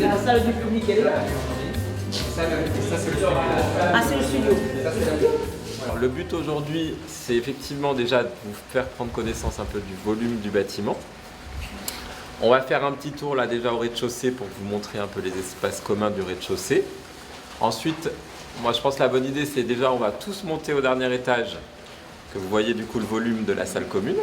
la salle du public, elle est là. Ça, c'est le studio. Ah, c'est le studio. Alors, le but aujourd'hui, c'est effectivement déjà de vous faire prendre connaissance un peu du volume du bâtiment. On va faire un petit tour là déjà au rez-de-chaussée pour vous montrer un peu les espaces communs du rez-de-chaussée. Ensuite, moi je pense que la bonne idée c'est déjà on va tous monter au dernier étage, que vous voyez du coup le volume de la salle commune.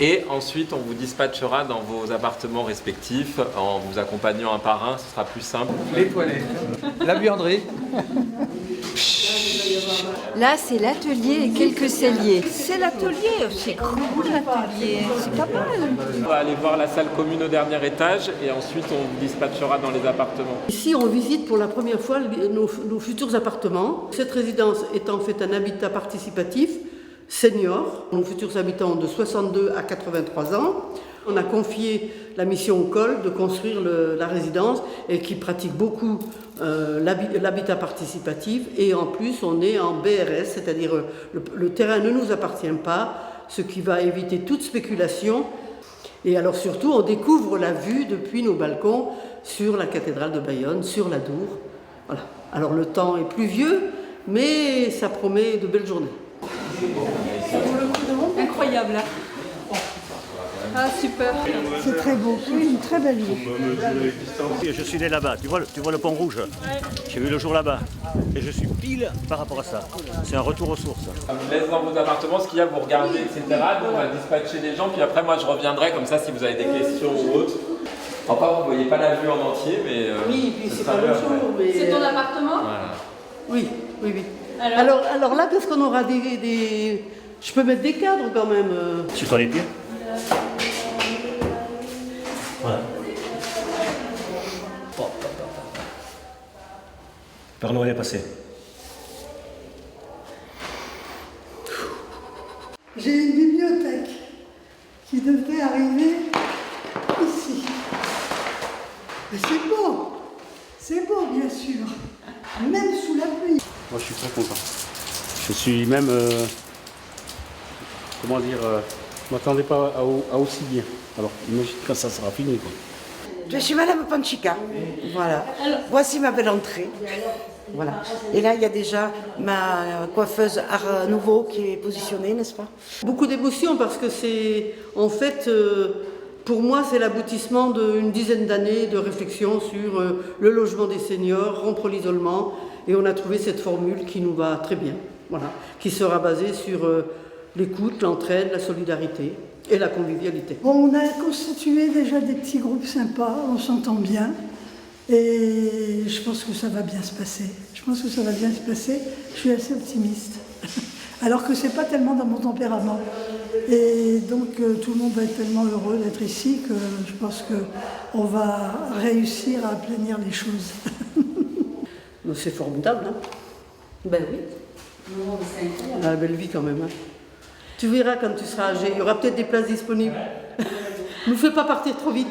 Et ensuite on vous dispatchera dans vos appartements respectifs en vous accompagnant un par un, ce sera plus simple. Les toilettes, la buanderie. Là, c'est l'atelier et quelques celliers. C'est l'atelier, c'est grand l'atelier, c'est pas mal. On va aller voir la salle commune au dernier étage et ensuite on vous dispatchera dans les appartements. Ici, on visite pour la première fois nos futurs appartements. Cette résidence est en fait un habitat participatif senior. Nos futurs habitants ont de 62 à 83 ans. On a confié la mission au COL de construire la résidence et qui pratique beaucoup l'habitat participatif. Et en plus, on est en BRS, c'est-à-dire le terrain ne nous appartient pas, ce qui va éviter toute spéculation. Et alors surtout, on découvre la vue depuis nos balcons sur la cathédrale de Bayonne, sur la Dour. Voilà. Alors le temps est pluvieux, mais ça promet de belles journées. Incroyable. Ah, super. C'est très beau, c'est une très belle ville. Je suis né là-bas, tu vois le pont rouge. J'ai vu le jour là-bas. Et je suis pile par rapport à ça. C'est un retour aux sources. On vous laisse dans vos appartements, ce qu'il y a, vous regardez, etc. Nous, on va dispatcher les gens, puis après moi je reviendrai comme ça si vous avez des questions ou autres. Enfin, vous ne voyez pas la vue en entier, mais... Oui, puis c'est pas le jour, mais... C'est ton appartement? Voilà. Oui. Alors là, qu'est-ce qu'on aura des... Je peux mettre des cadres quand même. Sur toi les pieds. Voilà. Par là, elle est passée. J'ai une bibliothèque qui devrait arriver ici. Mais c'est beau bien sûr, même sous la pluie. Moi, je suis très content. Je suis même, je ne m'attendais pas à aussi bien. Alors, imagine quand ça sera fini, quoi. Je suis Madame Panchica. Voilà. Voici ma belle entrée. Voilà. Et là, il y a déjà ma coiffeuse Art Nouveau qui est positionnée, n'est-ce pas? Beaucoup d'émotion parce que c'est, en fait, pour moi, c'est l'aboutissement d'une dizaine d'années de réflexion sur le logement des seniors, rompre l'isolement. Et on a trouvé cette formule qui nous va très bien. Voilà. Qui sera basée sur l'écoute, l'entraide, la solidarité et la convivialité. Bon, on a constitué déjà des petits groupes sympas, on s'entend bien. Et je pense que ça va bien se passer. Je suis assez optimiste. Alors que c'est pas tellement dans mon tempérament. Et donc tout le monde va être tellement heureux d'être ici que je pense qu'on va réussir à aplanir les choses. C'est formidable, hein? Ben oui. On a la belle vie quand même, hein? Tu verras quand tu seras âgé, il y aura peut-être des places disponibles. Ne nous fais pas partir trop vite.